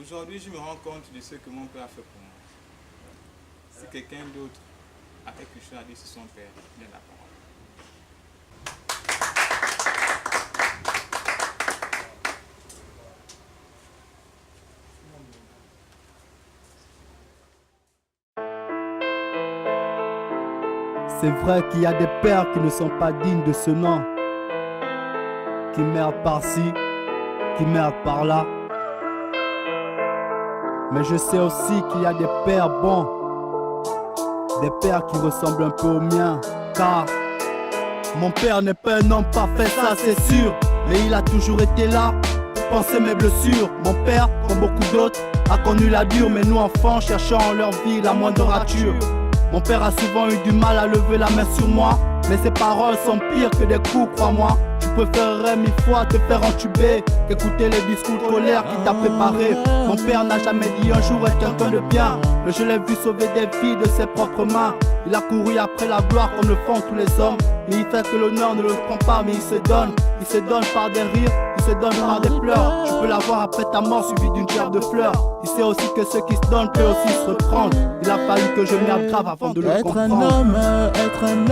Aujourd'hui, je me rends compte de ce que mon père a fait pour moi. Si quelqu'un d'autre a quelque chose à dire sur son père, il a la parole. C'est vrai qu'il y a des pères qui ne sont pas dignes de ce nom, qui merdent par-ci, qui merdent par-là. Mais je sais aussi qu'il y a des pères bons, des pères qui ressemblent un peu aux miens. Car mon père n'est pas un homme parfait, ça c'est sûr, mais il a toujours été là pour penser mes blessures. Mon père, comme beaucoup d'autres, a connu la dure, mais nous enfants cherchons en leur vie la moindre rature. Mon père a souvent eu du mal à lever la main sur moi, mais ses paroles sont pires que des coups, crois-moi. Tu préférerais 1000 fois te faire entuber qu'écouter les discours de colère qui t'a préparé. Mon père n'a jamais dit un jour être quelqu'un de bien, mais je l'ai vu sauver des vies de ses propres mains. Il a couru après la gloire comme le font tous les hommes, mais il fait que l'honneur ne le prend pas, mais il se donne par des rires, il se donne par des pleurs. Tu peux l'avoir après ta mort suivi d'une gerbe de fleurs. Il sait aussi que ceux qui se donnent peuvent aussi se reprendre. Il a fallu que je merde grave avant de le comprendre. Être un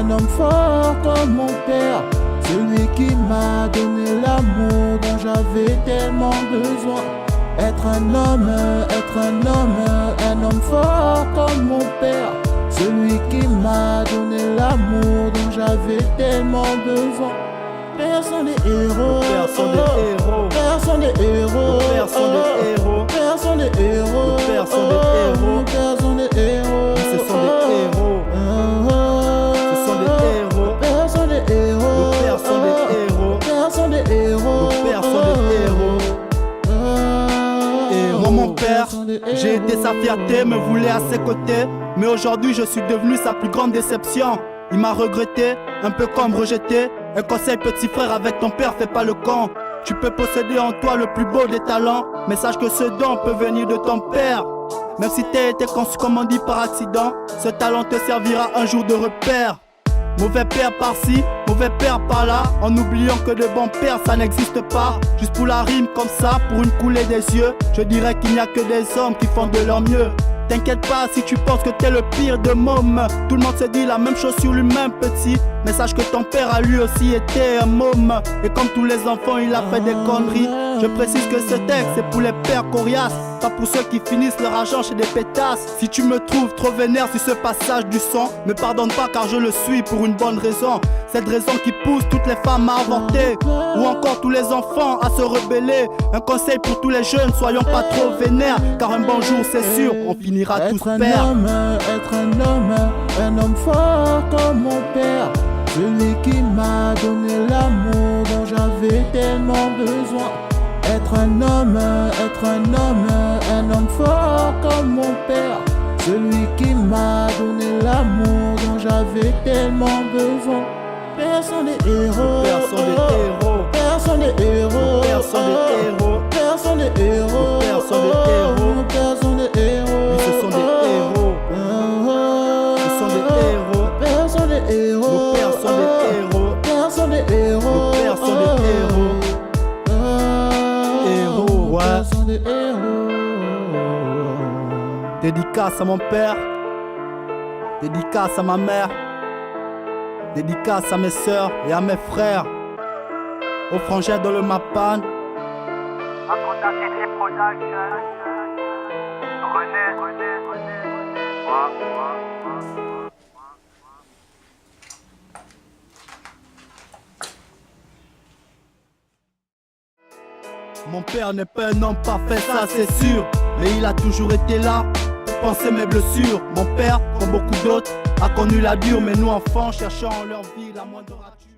homme fort comme mon père, celui qui m'a donné l'amour dont j'avais tellement besoin. Être un homme fort comme mon père, celui qui m'a donné l'amour dont j'avais tellement besoin. Pères sont des héros, Pères sont des héros, pères sont des héros, pères sont des héros, pères sont des héros, pères sont des héros, pères sont des héros, ce sont des héros, ce sont des héros, pères sont des héros, nos pères sont des héros, pères sont des héros, nos pères sont des héros. Et moi mon père, j'ai été sa fierté, me voulait à ses côtés, mais aujourd'hui je suis devenu sa plus grande déception. Il m'a regretté, un peu comme rejeté. Un conseil petit frère, avec ton père fais pas le con. Tu peux posséder en toi le plus beau des talents, mais sache que ce don peut venir de ton père. Même si t'as été conçu comme on dit par accident, ce talent te servira un jour de repère. Mauvais père par-ci, mauvais père par-là, en oubliant que de bons pères ça n'existe pas. Juste pour la rime comme ça, pour une coulée des yeux, je dirais qu'il n'y a que des hommes qui font de leur mieux. T'inquiète pas si tu penses que t'es le pire de môme. Tout le monde se dit la même chose sur lui-même petit, mais sache que ton père a lui aussi été un môme. Et comme tous les enfants il a fait des conneries. Je précise que ce texte c'est pour les pères coriaces, pas pour ceux qui finissent leur argent chez des pétasses. Si tu me trouves trop vénère sur ce passage du son, me pardonne pas car je le suis pour une bonne raison. Cette raison qui pousse toutes les femmes à avorter, ou encore tous les enfants à se rebeller. Un conseil pour tous les jeunes, soyons pas trop vénères, car un bon jour c'est sûr, on finira tous pères. Être un homme fort comme mon père, celui qui m'a donné l'amour dont j'avais tellement besoin. Être un homme fort comme mon père, celui qui m'a donné l'amour dont j'avais tellement besoin. Pères sont des héros, Pères sont des héros, pères sont des héros, pères sont des héros, pères sont des héros, pères sont des héros, pères sont des héros, oui, ce sont des héros, ce sont des héros, pères sont des héros, nos pères sont des héros, pères sont des héros, nos pères sont des héros. Héros, ouais. Pères sont des héros. Dédicace à mon père, dédicace à ma mère, dédicace à mes sœurs et à mes frères, aux frangins de le Mapan. Mon père n'est pas un homme parfait, ça c'est sûr, mais il a toujours été là pour penser mes blessures. Mon père, comme beaucoup d'autres, a connu la dure, mais nous enfants cherchons en leur vie la moindre rature.